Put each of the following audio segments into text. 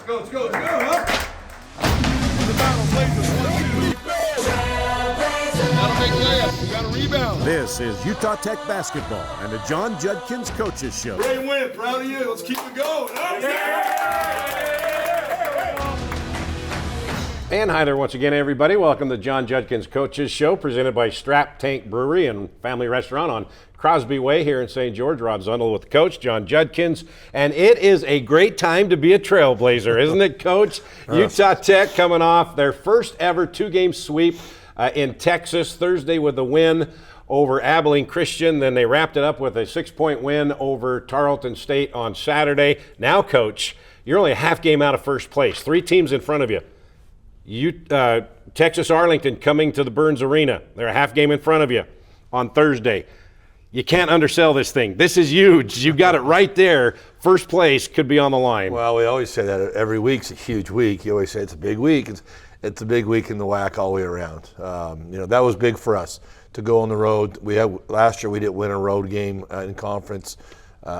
Let's go, huh? The battle blazers, 1, 2. Gotta make layups. We gotta rebound. This is Utah Tech basketball and the John Judkins Coaches Show. Ready to win. Proud of you. Let's keep it going. And hi there once again, everybody. Welcome to John Judkins Coaches Show, presented by Strap Tank Brewery and Family Restaurant on Crosby Way here in St. George. Rob Zundel with Coach John Judkins. And it is a great time to be a Trailblazer, isn't it, Coach? Utah Tech coming off their first ever two-game sweep in Texas Thursday with a win over Abilene Christian. Then they wrapped it up with a 6-point win over Tarleton State on Saturday. Now, Coach, you're only a half game out of first place. 3 teams in front of you. Texas Arlington coming to the Burns Arena. They're a half game in front of you on Thursday. You can't undersell this thing. This is huge. You got it right there. First place could be on the line. Well, we always say that every week's a huge week. You always say it's a big week. It's a big week in the WAC all the way around. That was big for us to go on the road. Last year we didn't win a road game in conference.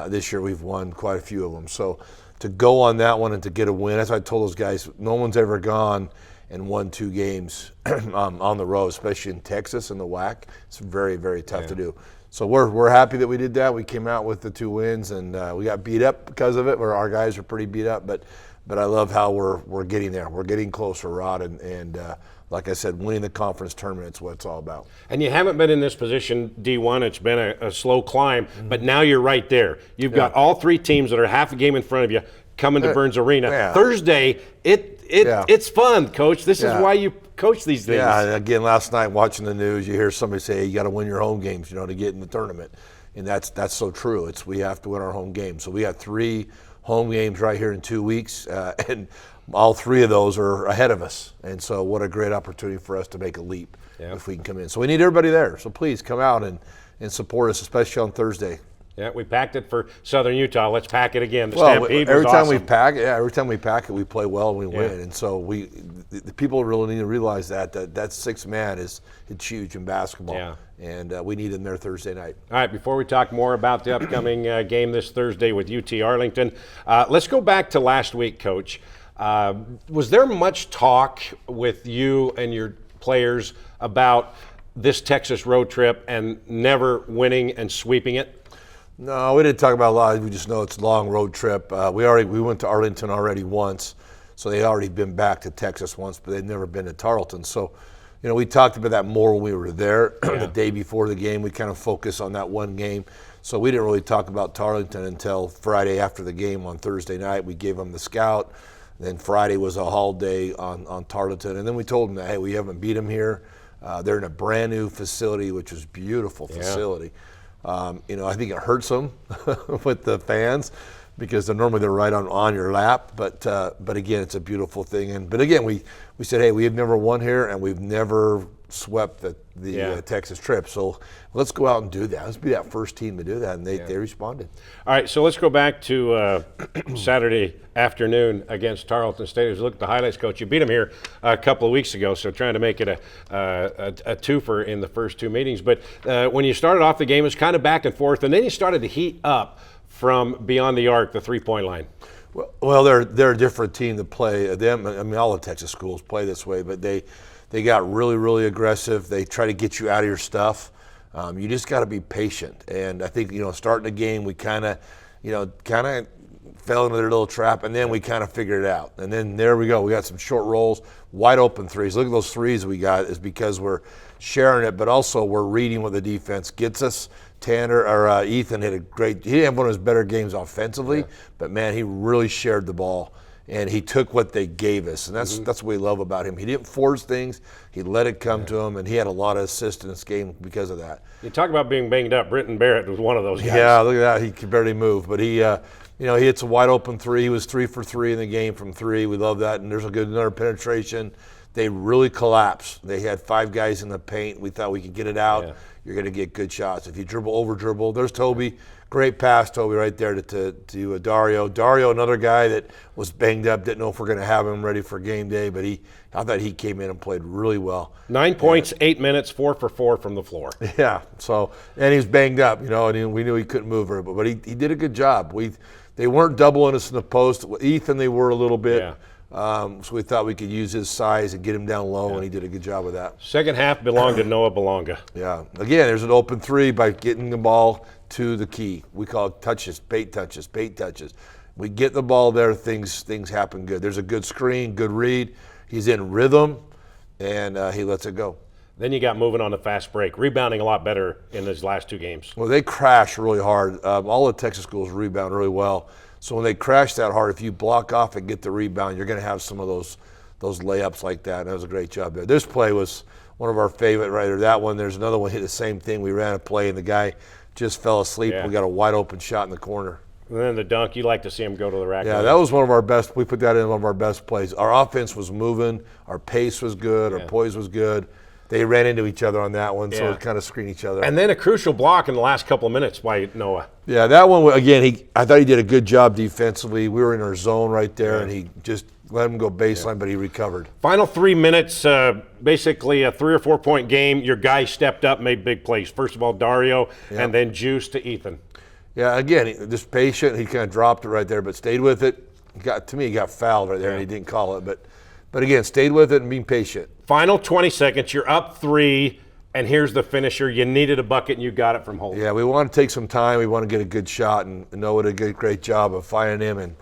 This year we've won quite a few of them. So to go on that one and to get a win, as I told those guys, no one's ever gone and won 2 games on the road, especially in Texas and the WAC. It's very, very tough to do. So we're happy that we did that. We came out with the 2 wins, and we got beat up because of it, where our guys are pretty beat up. But I love how we're getting there. We're getting closer, Rod, and like I said, winning the conference tournament is what it's all about. And you haven't been in this position, D1. It's been a slow climb, but now you're right there. You've got all 3 teams that are half a game in front of you coming to Burns Arena. Yeah. Thursday, it's fun, Coach. This is why you coach these things. Yeah, again, last night watching the news, you hear somebody say, you got to win your home games, to get in the tournament. And that's so true. We have to win our home games. So we got 3 home games right here in 2 weeks, and all 3 of those are ahead of us. And so what a great opportunity for us to make a leap if we can come in. So we need everybody there. So please come out and support us, especially on Thursday. Yeah, we packed it for Southern Utah. Let's pack it again. The Stampede was every time awesome. every time we pack it, we play well and we win. And so the people really need to realize that 6th man is huge in basketball. Yeah. And we need him there Thursday night. All right, before we talk more about the upcoming game this Thursday with UT Arlington, let's go back to last week, Coach. Was there much talk with you and your players about this Texas road trip and never winning and sweeping it? No, we didn't talk about a lot. We just know it's a long road trip. We went to Arlington already once, so they'd already been back to Texas once, but they'd never been to Tarleton. So, we talked about that more when we were there. The day before the game, we kind of focused on that one game. So we didn't really talk about Tarleton until Friday after the game on Thursday night. We gave them the scout. Then Friday was a holiday on Tarleton. And then we told them that, hey, we haven't beat them here. They're in a brand new facility, which is a beautiful facility. I think it hurts them with the fans because normally they're right on your lap. But again, it's a beautiful thing. But again, we said, hey, we have never won here and we've never swept the Texas trip. So let's go out and do that. Let's be that first team to do that. And they responded. All right, so let's go back to Saturday afternoon against Tarleton State. As we look at the highlights, Coach, you beat them here a couple of weeks ago, so trying to make it a twofer in the first 2 meetings. But when you started off the game, it was kind of back and forth, and then you started to heat up from beyond the arc, the 3-point line. Well, they're a different team to play. All the Texas schools play this way, but they got really, really aggressive. They try to get you out of your stuff. You just got to be patient. And I think, starting the game, we kind of fell into their little trap, and then we kind of figured it out. And then there we go. We got some short rolls, wide open threes. Look at those threes we got is because we're sharing it, but also we're reading what the defense gets us. Ethan he didn't have one of his better games offensively, but man, he really shared the ball. And he took what they gave us, and that's what we love about him. He didn't force things; he let it come to him, and he had a lot of assists in this game because of that. You talk about being banged up. Britton Barrett was one of those guys. Yeah, look at that; he could barely move, but he hits a wide open 3. He was 3 for 3 in the game from 3. We love that, and there's another penetration. They really collapsed. They had 5 guys in the paint. We thought we could get it out. Yeah. You're going to get good shots. If you over dribble, there's Toby. Great pass, Toby, right there to Dario. Dario, another guy that was banged up, didn't know if we're going to have him ready for game day, but I thought he came in and played really well. 9 points, 8 minutes, 4 for 4 from the floor. Yeah, and he was banged up, and we knew he couldn't move her, but he did a good job. They weren't doubling us in the post. Ethan, they were a little bit. Yeah. So we thought we could use his size and get him down low, and he did a good job of that. Second half belonged to Noah Belonga. Yeah. Again, there's an open three by getting the ball to the key. We call it touches, bait touches, bait touches. We get the ball there, things happen good. There's a good screen, good read. He's in rhythm, and he lets it go. Then you got moving on the fast break, rebounding a lot better in his last 2 games. Well, they crash really hard. All the Texas schools rebound really well. So when they crash that hard, if you block off and get the rebound, you're going to have some of those layups like that. And that was a great job there. This play was one of our favorite right there. That one, there's another one hit the same thing. We ran a play, and the guy just fell asleep. Yeah. We got a wide open shot in the corner. And then the dunk, you like to see him go to the rack. Yeah, that was one of our best. We put that in one of our best plays. Our offense was moving. Our pace was good. Our poise was good. They ran into each other on that one, so it kind of screened each other. And then a crucial block in the last couple of minutes by Noah. Yeah, that one, again, I thought he did a good job defensively. We were in our zone right there, and he just let him go baseline, but he recovered. Final 3 minutes, basically a 3 or 4 point game. Your guy stepped up, made big plays. First of all, Dario, and then Juice to Ethan. Yeah, again, just patient. He kind of dropped it right there, but stayed with it. He got fouled right there, and he didn't call it. But again, stayed with it and being patient. Final 20 seconds, you're up 3, and here's the finisher. You needed a bucket, and you got it from Holt. Yeah, we want to take some time. We want to get a good shot, and Noah did a great job of finding him, and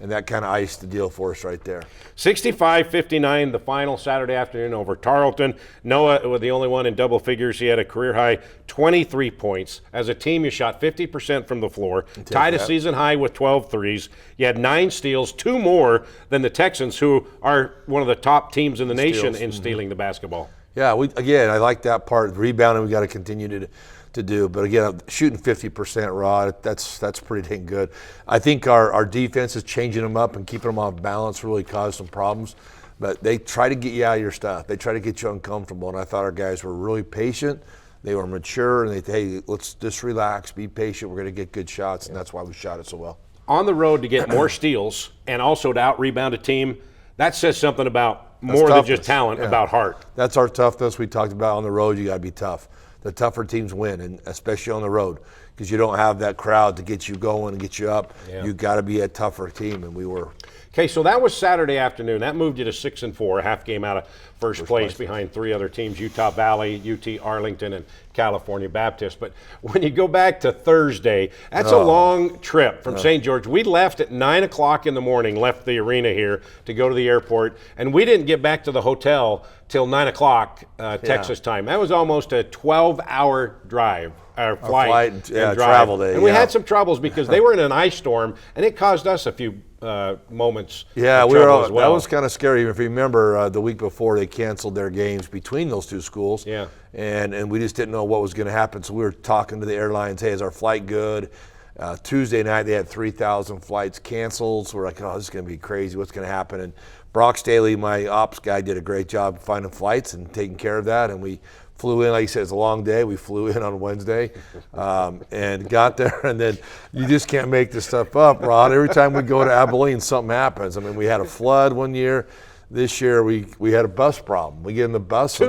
that kind of iced the deal for us right there. 65-59, the final Saturday afternoon over Tarleton. Noah was the only one in double figures. He had a career-high 23 points. As a team, you shot 50% from the floor, tied a season high with 12 threes. You had 9 steals, 2 more than the Texans, who are one of the top teams in the nation in stealing the basketball. Yeah, I like that part. Rebounding, we got to continue to do. But again, shooting 50% raw, that's pretty dang good. I think our defense is changing them up and keeping them off balance really caused some problems. But they try to get you out of your stuff. They try to get you uncomfortable. And I thought our guys were really patient. They were mature, and hey, let's just relax, be patient. We're going to get good shots, and that's why we shot it so well. On the road to get more steals and also to out-rebound a team, that says something about more than just talent, about heart. That's our toughness we talked about on the road. You got to be tough. The tougher teams win, and especially on the road, because you don't have that crowd to get you going and get you up. Yeah. You got to be a tougher team, and we were. Okay, so that was Saturday afternoon. That moved you to 6-4, a half game out of first place behind 3 other teams: Utah Valley, UT Arlington, and California Baptist. But when you go back to Thursday, that's a long trip from St. George. We left at 9 o'clock in the morning, left the arena here to go to the airport, and we didn't get back to the hotel till 9 o'clock Texas time. That was almost a 12-hour drive. Flight and travel day. And we had some troubles because they were in an ice storm, and it caused us a few moments. Yeah, of trouble as well. That was kind of scary. If you remember, the week before they canceled their games between those 2 schools. Yeah. And we just didn't know what was going to happen. So we were talking to the airlines. Hey, is our flight good? Tuesday night they had 3,000 flights canceled. So we're like, oh, this is going to be crazy. What's going to happen? And Brock Staley, my ops guy, did a great job finding flights and taking care of that. And we flew in, like you said, it's a long day. We flew in on Wednesday and got there, and then you just can't make this stuff up, Rod. Every time we go to Abilene, something happens. I mean, we had a flood one year. This year we had a bus problem. We get in the bus.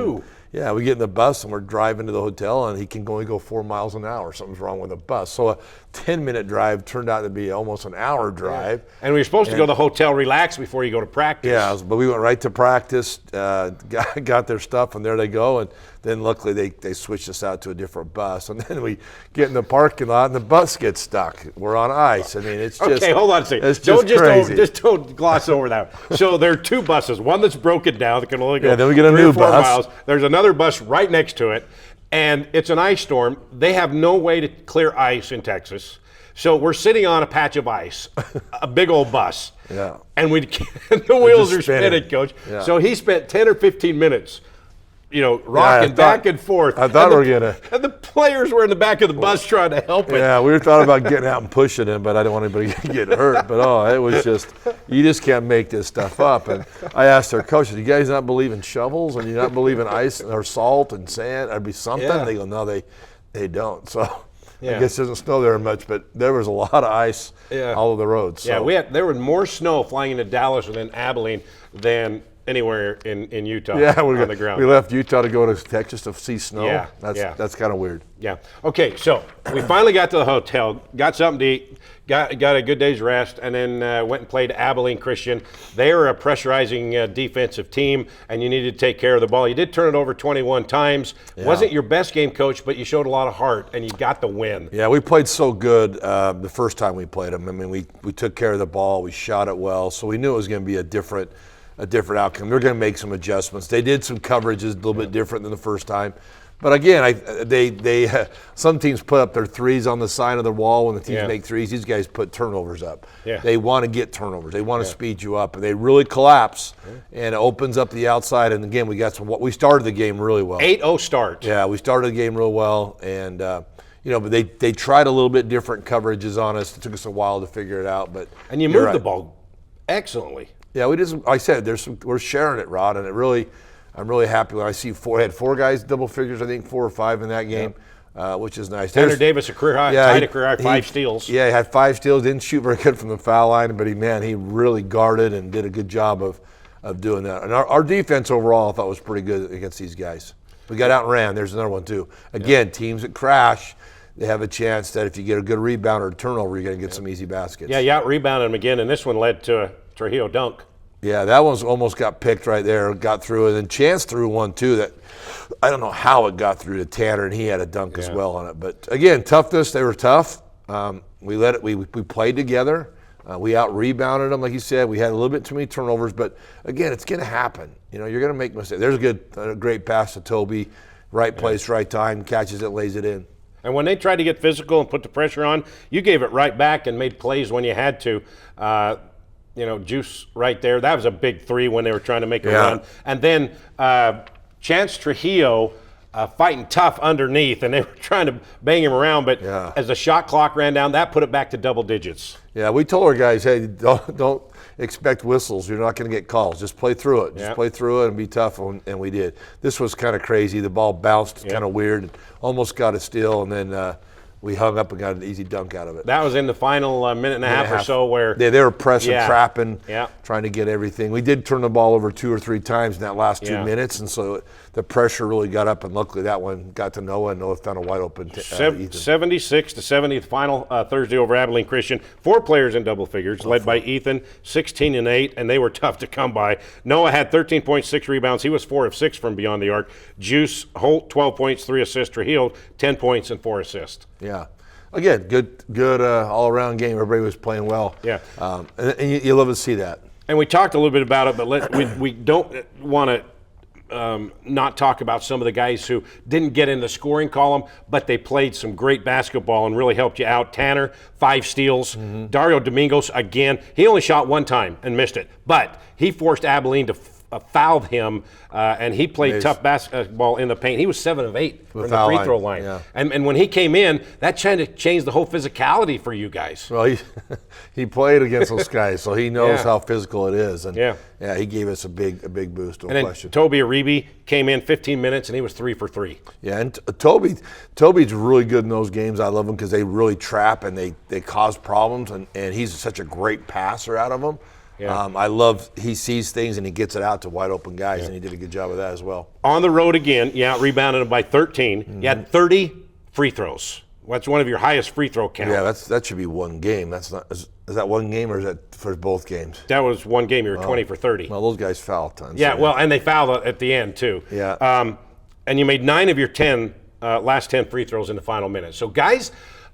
Yeah, we get in the bus and we're driving to the hotel, and he can only go 4 miles an hour. Something's wrong with the bus. So a 10-minute drive turned out to be almost an hour drive. Yeah. And we were supposed to go to the hotel, relax before you go to practice. Yeah, but we went right to practice, got their stuff, and there they go. And then luckily they switched us out to a different bus. And then we get in the parking lot and the bus gets stuck. We're on ice. I mean, it's just okay. Hold on a second. It's just crazy. Just don't gloss over that. So there are 2 buses. One that's broken down that can only go then we get a 3 new or 4 bus. miles. There's another bus right next to it, and it's an ice storm. They have no way to clear ice in Texas. So we're sitting on a patch of ice, a big old bus. Yeah. And the wheels are spinning, Coach. Yeah. So he spent 10 or 15 minutes, rocking back and forth. I thought we were going to. And the players were in the back of the bus trying to help it. Yeah, we were thought about getting out and pushing him, but I didn't want anybody to get hurt. But, it was just, you just can't make this stuff up. And I asked our coach, do you guys not believe in shovels and you not believe in ice or salt and sand? That'd be something. Yeah. They go, no, they don't. So. Yeah. I guess it doesn't snow there much, but there was a lot of ice all over the roads. So. Yeah, there was more snow flying into Dallas and then Abilene than anywhere in Utah Yeah, on the ground. we left Utah to go to Texas to see snow. Yeah, That's kind of weird. Yeah. Okay, so we finally got to the hotel, got something to eat, got a good day's rest, and then went and played Abilene Christian. They were a pressurizing defensive team, and you needed to take care of the ball. You did turn it over 21 times. Yeah. Wasn't your best game, Coach, but you showed a lot of heart, and you got the win. Yeah, we played so good the first time we played them. I mean, we took care of the ball, we shot it well, so we knew it was going to be a different outcome. They're going to make some adjustments. They did some coverages a little bit different than the first time. But again, some teams put up their threes on the side of the wall when the teams make threes. These guys put turnovers up. Yeah. They want to get turnovers. They want to speed you up, and they really collapse, and it opens up the outside. And again, we started the game really well. 8-0 start. Yeah, we started the game real well, and but they tried a little bit different coverages on us. It took us a while to figure it out, but And you moved the ball excellently. Yeah, we did. I said we're sharing it, Rod, and I'm really happy when I see I had 4 guys double figures. I think 4 or 5 in that game, which is nice. Tanner Davis, a career high, tied a career high, 5 steals. Yeah, he had 5 steals. Didn't shoot very good from the foul line, but he really guarded and did a good job of doing that. And our defense overall, I thought, was pretty good against these guys. We got out and ran. There's another one too. Again, teams that crash, they have a chance that if you get a good rebound or a turnover, you're going to get some easy baskets. Yeah, you out-rebounded them again, and this one led to a Trujillo dunk. Yeah, that one's almost got picked right there, got through, and then Chance threw one too that I don't know how it got through to Tanner, and he had a dunk as well on it. But again, toughness, they were tough. We played together. We out-rebounded them, like you said. We had a little bit too many turnovers, but again, it's going to happen. You're going to make mistakes. There's a great pass to Toby, right place, right time, catches it, lays it in. And when they tried to get physical and put the pressure on, you gave it right back and made plays when you had to. Juice right there. That was a big 3 when they were trying to make a run. And then Chance Trujillo fighting tough underneath, and they were trying to bang him around, but as the shot clock ran down, that put it back to double digits. Yeah, we told our guys, hey, don't expect whistles. You're not going to get calls. Just play through it. Just play through it and be tough, and we did. This was kind of crazy. The ball bounced kind of weird, almost got a steal, and then we hung up and got an easy dunk out of it. That was in the final minute and a half or so where they were pressing, trapping, Yeah. trying to get everything. We did turn the ball over 2 or 3 times in that last 2 minutes, and so the pressure really got up, and luckily that one got to Noah, and Noah found a wide open Ethan. 76-70, the final Thursday over Abilene Christian. 4 players in double figures, led by Ethan, 16 and 8, and they were tough to come by. Noah had 13.6 rebounds. He was 4 of 6 from beyond the arc. Juice Holt, 12 points, 3 assists. Trujillo, 10 points and 4 assists. Yeah. Again, good all-around game. Everybody was playing well. Yeah. And you love to see that. And we talked a little bit about it, but we don't want to not talk about some of the guys who didn't get in the scoring column, but they played some great basketball and really helped you out. Tanner, 5 steals. Dario Domingos, again, he only shot 1 time and missed it, but he forced Abilene to fouled him, and he played tough basketball in the paint. He was 7 of 8 from the free throw line. Yeah. And when he came in, that kind of changed the whole physicality for you guys. Well, he played against those guys, so he knows how physical it is. And he gave us a big boost, no question. Toby Aribi came in 15 minutes, and he was 3 for 3. Yeah, and Toby's really good in those games. I love him because they really trap and they cause problems, and he's such a great passer out of them. Yeah. I love he sees things and he gets it out to wide open guys, and he did a good job of that as well. On the road again, rebounded him by 13. You had 30 free throws. That's one of your highest free throw counts. Yeah, that should be 1 game. That's not is that 1 game or is that for both games? That was 1 game. You were 20 for 30. Well, those guys foul tons. Yeah, well, and they fouled at the end too. Yeah. And you made 9 of your last 10 free throws in the final minute. So guys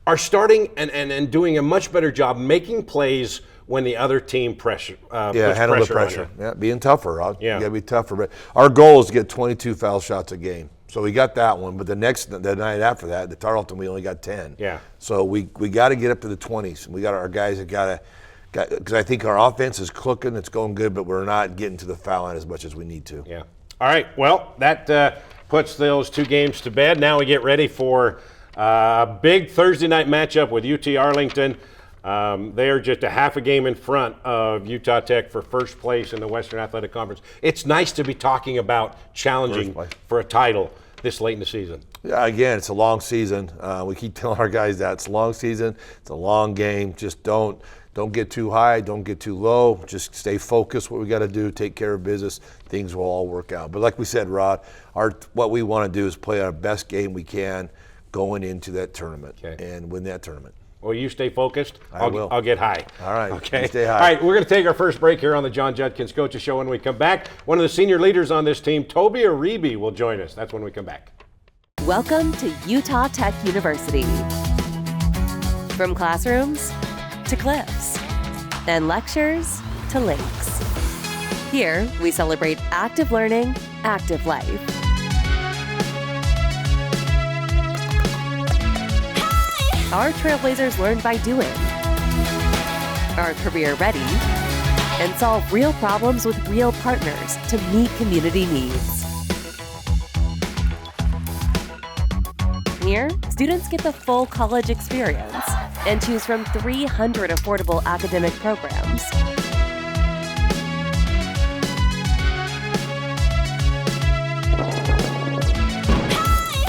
are starting and doing a much better job making plays when the other team puts handle pressure the pressure. on you. Yeah, being tougher, Rod. Yeah. You got to be tougher. But our goal is to get 22 foul shots a game. So we got that one, but the night after that, the Tarleton, we only got 10. Yeah. So we got to get up to the 20s. We got our guys that got because I think our offense is clicking, it's going good, but we're not getting to the foul line as much as we need to. Yeah. All right. Well, that puts those 2 games to bed. Now we get ready for a big Thursday night matchup with UT Arlington. They are just a half a game in front of Utah Tech for first place in the Western Athletic Conference. It's nice to be talking about challenging for a title this late in the season. Yeah, again, it's a long season. We keep telling our guys that it's a long season. It's a long game. Just don't Don't get too high, don't get too low. Just stay focused. What we got to do, take care of business. Things will all work out. But like we said, Rod, what we want to do is play our best game we can going into that tournament and win that tournament. Well, you stay focused. I will. I'll get high. All right. Okay. You stay high. All right. We're going to take our first break here on the John Judkins Coaches Show. When we come back, one of the senior leaders on this team, Toby Aribi, will join us. That's when we come back. Welcome to Utah Tech University. From classrooms to cliffs and lectures to lakes. Here, we celebrate active learning, active life. Our trailblazers learn by doing, are career ready, and solve real problems with real partners to meet community needs. Here, students get the full college experience and choose from 300 affordable academic programs.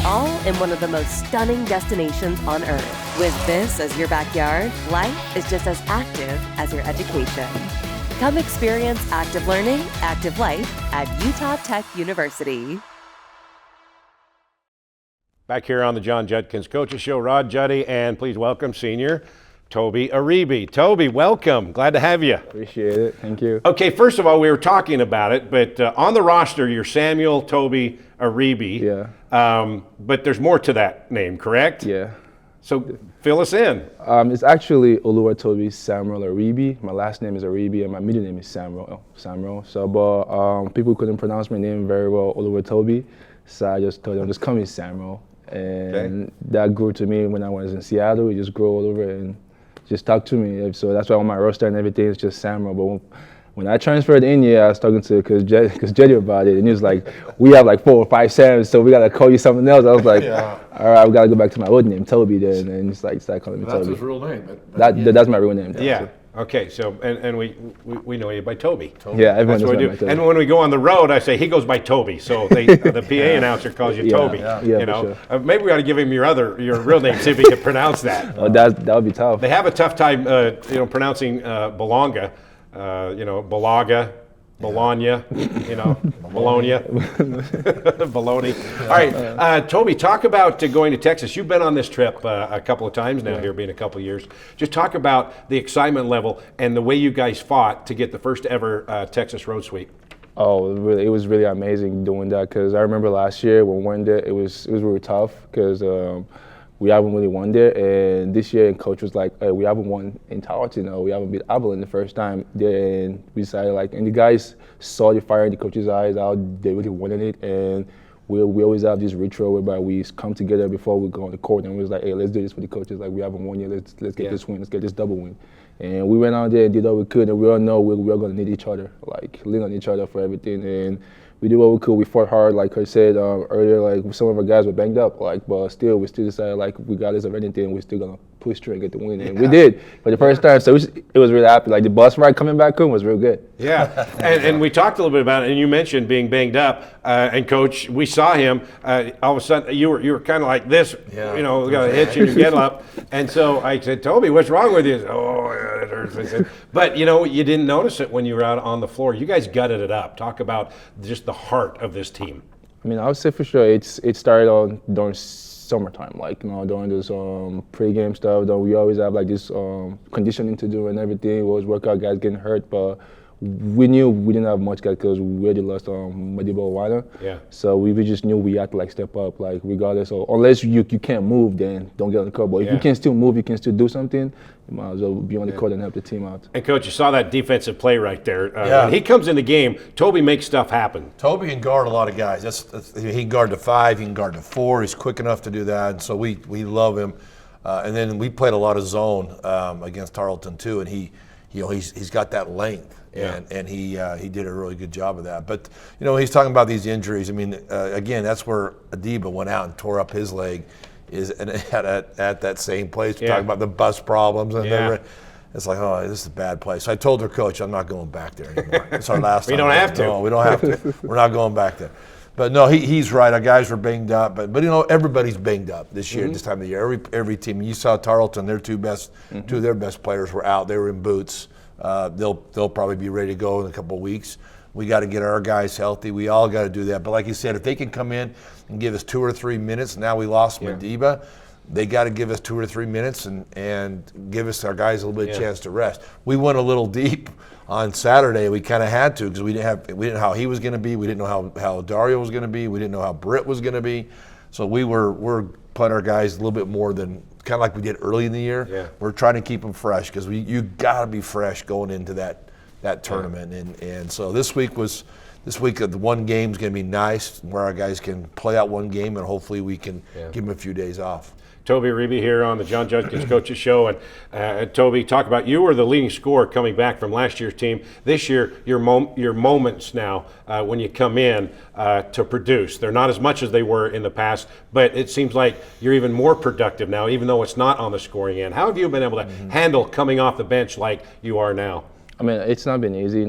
All in one of the most stunning destinations on Earth. With this as your backyard, life is just as active as your education. Come experience active learning, active life at Utah Tech University. Back here on the John Judkins Coaches Show, Rod Juddy, and please welcome senior Toby Aribi. Toby, welcome. Glad to have you. Appreciate it. Thank you. Okay, first of all, we were talking about it, but on the roster, you're Samuel Toby Aribi. Yeah. But there's more to that name, correct? Yeah. So fill us in. It's actually Oluwatobi Samuel Aribi. My last name is Aribi, and my middle name is Samuel. So, but people couldn't pronounce my name very well, Oluwatobi. So I just told them, just call me Samuel. And that grew to me when I was in Seattle. It just grew all over and just talked to me. So that's why on my roster and everything, it's just Samuel. But when I transferred in here, I was talking to Jeddy about it, and he was like, we have like 4 or 5 Sams, so we got to call you something else. I was like, all right, we got to go back to my old name, Toby, then. And he's like, start calling me Toby. That's his real name. That's my real name. Yeah. Okay, so and we know you by Toby. Yeah, everyone That's what we knows do. me by Toby. And when we go on the road, I say he goes by Toby. So the PA announcer calls you Toby. Yeah, you for know, sure. Maybe we ought to give him your real name, see if he can pronounce that. Oh, that would be tough. They have a tough time, pronouncing Bolonga. Balaga. Bologna, Bologna, Bologna. All right, Toby, talk about going to Texas. You've been on this trip a couple of times now, here being a couple of years. Just talk about the excitement level and the way you guys fought to get the first ever Texas road sweep. Oh, really, it was really amazing doing that, because I remember last year when we won there, it was really tough because we haven't really won there, and this year, coach was like, hey, we haven't won in Tarleton, we haven't beat Abilene the first time. Then we decided, and the guys saw the fire in the coach's eyes, how they really wanted it, and we always have this ritual whereby we come together before we go on the court, and we was like, hey, let's do this for the coaches, we haven't won yet, let's get this win, let's get this double win. And we went out there and did all we could, and we all know we're going to need each other, lean on each other for everything. And we did what we could. We fought hard, like I said earlier. Some of our guys were banged up, but still, we still decided regardless of anything, we're still gonna push through and get the win. And we did for the first time. So it was really happy. The bus ride coming back home was real good. Yeah, and we talked a little bit about it, and you mentioned being banged up. And Coach, we saw him. All of a sudden, you were kind of like this. Yeah. We got a hitch in your get up. And so I said, Toby, what's wrong with you? Said, oh, yeah, it hurts. I said, but you didn't notice it when you were out on the floor. You guys gutted it up. Talk about just the heart of this team. I would say for sure it started during summertime, during this pre-game stuff. We always have this conditioning to do and everything. We always work out, guys getting hurt, but we knew we didn't have much guys because we already lost Madiba Wana. Yeah. So we just knew we had to step up, regardless. Or unless you can't move, then don't get on the court. But if you can still move, you can still do something, you might as well be on the court and help the team out. And Coach, you saw that defensive play right there. When he comes in the game, Toby makes stuff happen. Toby can guard a lot of guys. He can guard the 5, he can guard the 4. He's quick enough to do that, and so we love him. And then we played a lot of zone against Tarleton too, and he's got that length. And he did a really good job of that. But he's talking about these injuries. Again, that's where Adiba went out and tore up his leg, at that same place. We're talking about the bus problems, and it's oh, this is a bad place. So I told her coach, I'm not going back there anymore. It's our last time. We don't have to. No, we don't have to. We're not going back there. But no, he's right. Our guys were banged up, but everybody's banged up this year, this time of the year. Every team. You saw Tarleton; their two of their best players were out. They were in boots. They'll probably be ready to go in a couple of weeks. We got to get our guys healthy. We all got to do that. But like you said, if they can come in and give us 2 or 3 minutes, now we lost Madiba. They got to give us 2 or 3 minutes and give us our guys a little bit of chance to rest. We went a little deep on Saturday. We kind of had to because we didn't know how he was going to be. We didn't know how Dario was going to be. We didn't know how Britt was going to be. So we're playing our guys a little bit more than kind of like we did early in the year. Yeah. We're trying to keep them fresh because you got to be fresh going into that tournament. And so this week the one game is going to be nice where our guys can play out one game and hopefully we can give them a few days off. Toby Reeby here on the John Judkins Coaches Show. And Toby, talk about you were the leading scorer coming back from last year's team. This year, your moments now when you come in to produce, they're not as much as they were in the past, but it seems like you're even more productive now, even though it's not on the scoring end. How have you been able to handle coming off the bench like you are now? I mean, it's not been easy,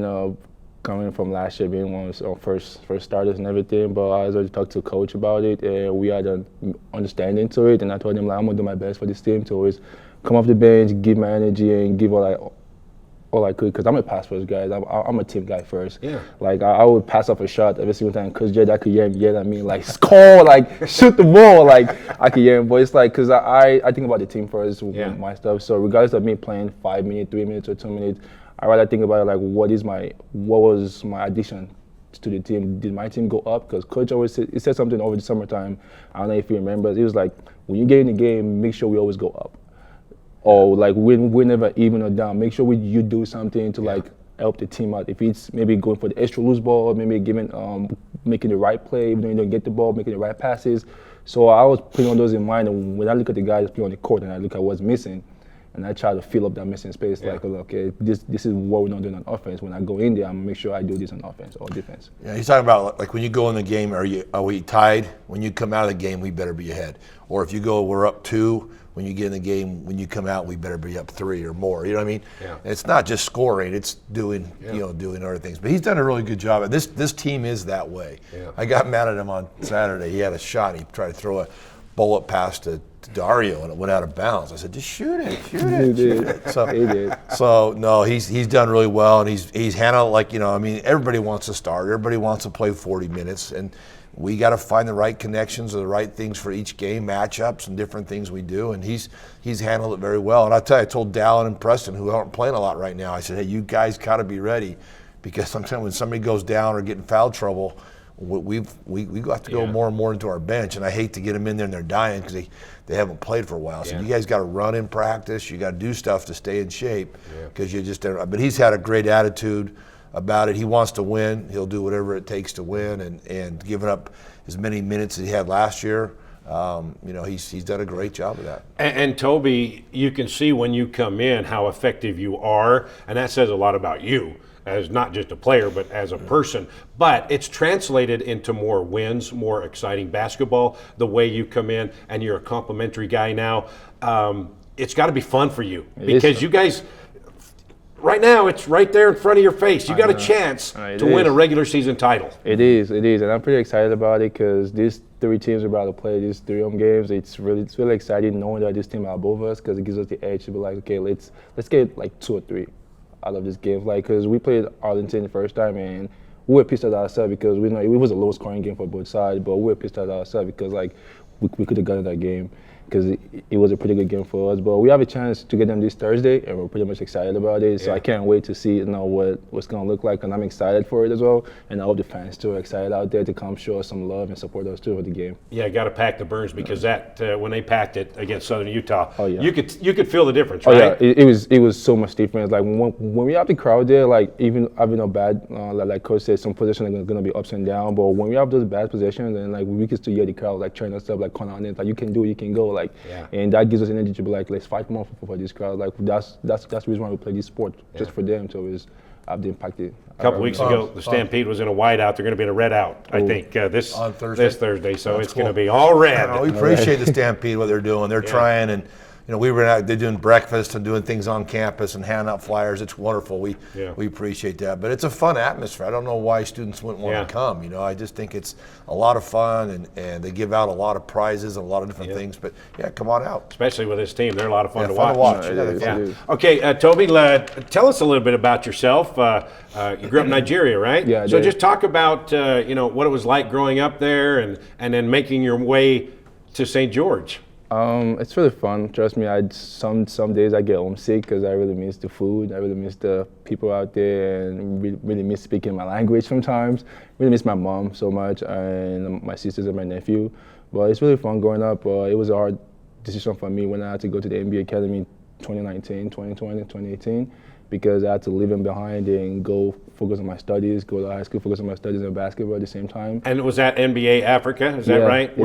coming from last year being one of our first starters and everything, but I already talked to coach about it, and we had an understanding to it, and I told him, I'm going to do my best for this team to always come off the bench, give my energy, and give all I could, because I'm a pass first guy. I'm a team guy first. Yeah. Like, I would pass off a shot every single time. Coach Jed, I could yell at me, like, score, like, shoot the ball. Like, I could yell him, but it's like, because I think about the team first with my stuff. So regardless of me playing 5 minutes, 3 minutes, or 2 minutes, I rather think about it like, what was my addition to the team? Did my team go up? Because coach always said something over the summertime. I don't know if you remember. He was like, when you get in the game, make sure we always go up. Or like we're never even or down. Make sure you do something to like help the team out. If it's maybe going for the extra loose ball, maybe making the right play, even though you don't get the ball, making the right passes. So I was putting all those in mind. And when I look at the guys playing on the court and I look at what's missing, and I try to fill up that missing space. Like, okay, this is what we're not doing on offense. When I go in there, I'm make sure I do this on offense or defense. Yeah, he's talking about like when you go in the game, are we tied? When you come out of the game, we better be ahead. Or if you go, we're up 2. When you get in the game, when you come out, we better be up 3 or more. You know what I mean? Yeah. And it's not just scoring; it's doing doing other things. But he's done a really good job. This team is that way. Yeah. I got mad at him on Saturday. He had a shot. He tried to throw a bullet pass to Dario and it went out of bounds. I said, just shoot it. He did. So, he did. So no, he's done really well, and he's handled like everybody wants to start. Everybody wants to play 40 minutes, and we got to find the right connections or the right things for each game, matchups and different things we do. And he's handled it very well. And I told Dallin and Preston, who aren't playing a lot right now, I said, hey, you guys got to be ready, because sometimes when somebody goes down or get in foul trouble, we have to go more and more into our bench, and I hate to get them in there and they're dying because they haven't played for a while. So you guys got to run in practice. You got to do stuff to stay in shape because you just. But he's had a great attitude about it. He wants to win. He'll do whatever it takes to win, and giving up as many minutes as he had last year. He's done a great job of that. And Toby, you can see when you come in how effective you are, and that says a lot about you as not just a player, but as a person. But it's translated into more wins, more exciting basketball, the way you come in, and you're a complimentary guy now. It's got to be fun for you, because you guys, right now, it's right there in front of your face. You got a chance to win a regular season title. It is, and I'm pretty excited about it because these 3 teams are about to play these 3 home games. It's really exciting knowing that this team are above us, because it gives us the edge to be like, okay, let's get like 2 or 3 out of this game, like, because we played Arlington the first time and we were pissed at ourselves because we know it was a low scoring game for both sides, but we were pissed at ourselves because like we could have gotten that game, because it was a pretty good game for us. But we have a chance to get them this Thursday, and we're pretty much excited about it. So I can't wait to see what's going to look like, and I'm excited for it as well. And I hope the fans too are excited out there to come show us some love and support us too for the game. Yeah, got to pack the Burns, because that when they packed it against Southern Utah, you could feel the difference, right? Oh yeah, it was so much difference. Like when we have the crowd there, like even having a bad, like Coach said, some possessions are going to be ups and downs. But when we have those bad possessions, and like we can still hear the crowd like trying us up, like calling on it, like you can do it, you can go, like, and that gives us energy to be like, let's fight more for this crowd. Like that's the reason why we play this sport, just for them to always have the impact. A couple weeks ago, the Stampede was in a white out. They're going to be in a red out, I think, this Thursday. So it's going to be all red. We appreciate the Stampede, what they're doing. They're trying, and we were out, they're doing breakfast and doing things on campus and handing out flyers. It's wonderful. We appreciate that. But it's a fun atmosphere. I don't know why students wouldn't want to come. I just think it's a lot of fun, and they give out a lot of prizes and a lot of different things. But come on out. Especially with this team, they're a lot of fun to watch. watch. Okay, Toby, tell us a little bit about yourself. You grew up in Nigeria, right? Yeah. So just talk about what it was like growing up there, and then making your way to St. George. It's really fun. Trust me. Some days I get homesick because I really miss the food. I really miss the people out there, and really miss speaking my language sometimes. Really miss my mom so much, and my sisters and my nephew. But it's really fun growing up. It was a hard decision for me when I had to go to the NBA Academy 2019, 2020, 2018, because I had to leave them behind and go focus on my studies, go to high school, focus on my studies and basketball at the same time. And was that NBA Africa? Is that right?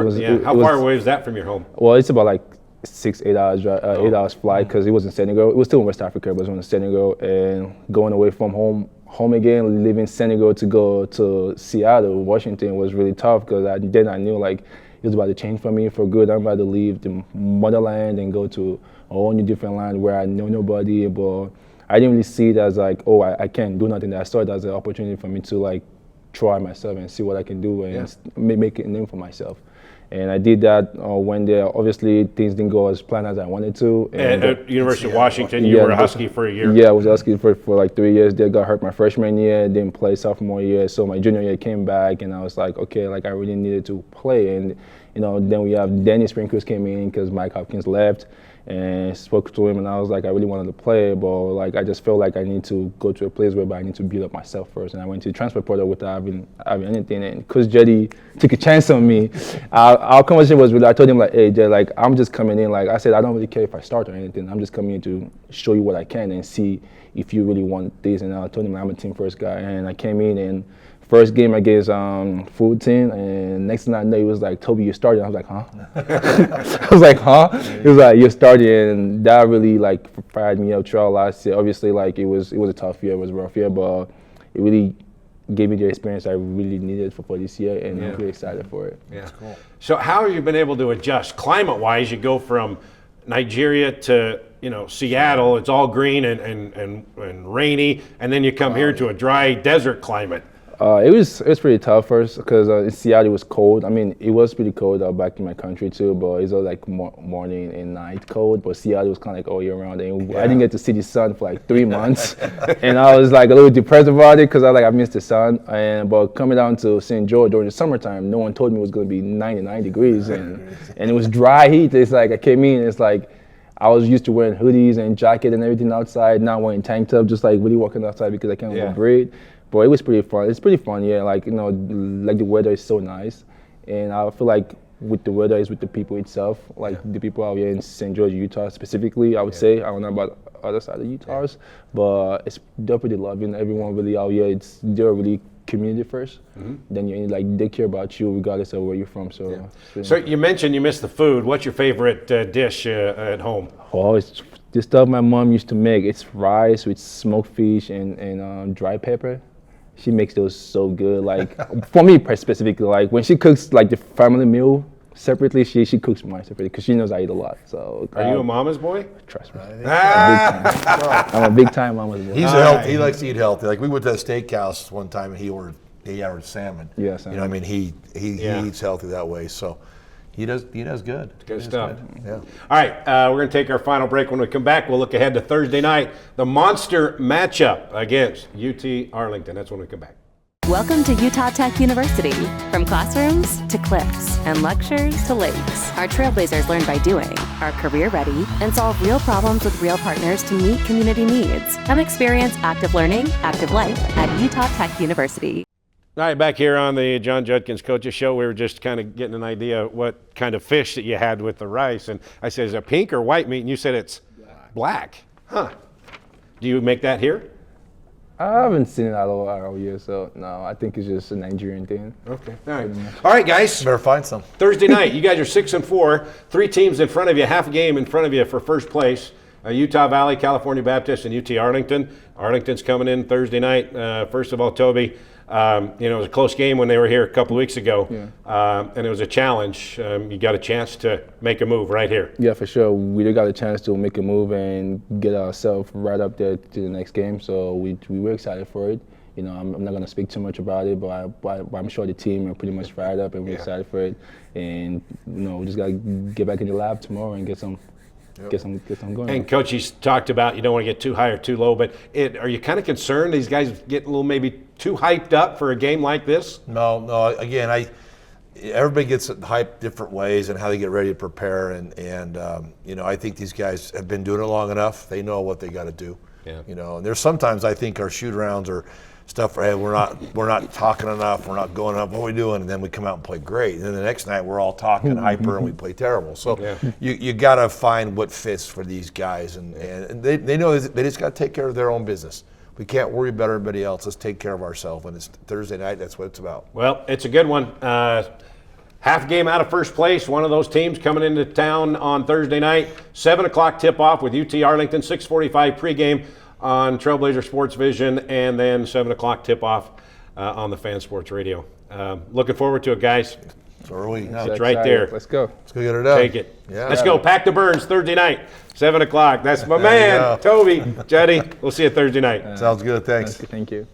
How far away is that from your home? Well, it's about like 8 hours drive, 8 hours flight, because it was in Senegal. It was still in West Africa, but it was in Senegal. And going away from home again, leaving Senegal to go to Seattle, Washington was really tough, because I knew like it was about to change for me for good. I'm about to leave the motherland and go to a whole new different land where I know nobody, but I didn't really see it as like, oh, I can't do nothing. I saw it as an opportunity for me to like try myself and see what I can do and make a name for myself. And I did that when there. Obviously, things didn't go as planned as I wanted to. And at University of Washington, you were a Husky for a year. Yeah, I was a Husky for like 3 years. They got hurt my freshman year, didn't play sophomore year. So my junior year came back, and I was like, okay, like I really needed to play. And then we have Dennis Sprinkles came in because Mike Hopkins left. And spoke to him, and I was like, I really wanted to play, but like I just felt like I need to go to a place where I need to build up myself first. And I went to the transfer portal without having anything. And Coach Jetty took a chance on me. Our conversation was I told him like, hey, Jay, like I'm just coming in. Like I said, I don't really care if I start or anything. I'm just coming in to show you what I can and see if you really want this. And I told him I'm a team first guy, and I came in and. First game against Food Team, and next thing I know, he was like, Toby, you're starting. I was like, huh? I was like, huh? He was like, you're starting, and that really like fired me up throughout last year. Obviously, like it was a tough year, it was a rough year, but it really gave me the experience I really needed for this year, and I'm really excited for it. Yeah, that's cool. So how have you been able to adjust climate-wise? You go from Nigeria to Seattle. It's all green and rainy, and then you come here to a dry desert climate. It was pretty tough first because in Seattle it was cold. I mean, it was pretty cold back in my country too, but it was like morning and night cold. But Seattle was kind of like all year round, and I didn't get to see the sun for like 3 months, and I was like a little depressed about it because I missed the sun. But coming down to St. George during the summertime, no one told me it was going to be 99 degrees, and it was dry heat. It's like I came in, it's like I was used to wearing hoodies and jacket and everything outside, not wearing tank top, just like really walking outside because I can't breathe. But it was pretty fun. It's pretty fun, yeah. Like like the weather is so nice, and I feel like with the weather is with the people itself. Like the people out here in St. George, Utah specifically, I would say. I don't know about other side of Utah's, but they're pretty loving. Everyone really out here, they're really community first. Then they care about you regardless of where you're from. So, so you mentioned you miss the food. What's your favorite dish at home? Oh, it's the stuff my mom used to make. It's rice with smoked fish and dry pepper. She makes those so good. Like for me specifically, like when she cooks like the family meal separately, she cooks mine separately because she knows I eat a lot. So are you a mama's boy? Trust me. I'm a big time mama's boy. He's healthy. He likes to eat healthy. Like we went to a steakhouse one time and he ordered salmon. Yeah, salmon. I mean he eats healthy that way. So he does good. Good stuff. Good. Yeah. All right, we're going to take our final break. When we come back, we'll look ahead to Thursday night, the monster matchup against UT Arlington. That's when we come back. Welcome to Utah Tech University. From classrooms to cliffs and lectures to lakes, our trailblazers learn by doing, are career ready, and solve real problems with real partners to meet community needs. Come experience active learning, active life at Utah Tech University. All right, back here on the John Judkins Coaches Show, we were just kind of getting an idea of what kind of fish that you had with the rice. And I said, is it pink or white meat? And you said it's black. Huh. Do you make that here? I haven't seen it all year, so no, I think it's just a Nigerian thing. Okay. All right, guys. Better find some. Thursday night, you guys are 6-4, 3 teams in front of you, half a game in front of you for first place. Utah Valley, California Baptist, and UT Arlington. Arlington's coming in Thursday night. First of all, Toby, it was a close game when they were here a couple weeks ago, and it was a challenge. You got a chance to make a move right here. Yeah, for sure. We got a chance to make a move and get ourselves right up there to the next game, so we were excited for it. I'm not going to speak too much about it, but I'm sure the team are pretty much fired up and we're excited for it. And we just got to get back in the lab tomorrow and get some going. And Coach, he's talked about you don't want to get too high or too low, but are you kind of concerned these guys get a little maybe too hyped up for a game like this? No. Again, everybody gets hyped different ways and how they get ready to prepare, and I think these guys have been doing it long enough. They know what they got to do. Yeah. And there's sometimes I think our shoot arounds are stuff where, hey, we're not talking enough, we're not going enough, what are we doing? And then we come out and play great. And then the next night we're all talking hyper and we play terrible. So you got to find what fits for these guys, and they know they just got to take care of their own business. We can't worry about everybody else. Let's take care of ourselves. And it's Thursday night. That's what it's about. Well, it's a good one. Half game out of first place. One of those teams coming into town on Thursday night. 7 o'clock tip-off with UT Arlington. 6:45 pregame on Trailblazer Sports Vision. And then 7 o'clock tip-off on the Fan Sports Radio. Looking forward to it, guys. So are we. It's right there. Let's go. Let's go get it done. Take it. Yeah. Let's go. Pack the Burns Thursday night. 7 o'clock. That's my man, Toby, Juddy. We'll see you Thursday night. Sounds good. Thanks. Thank you.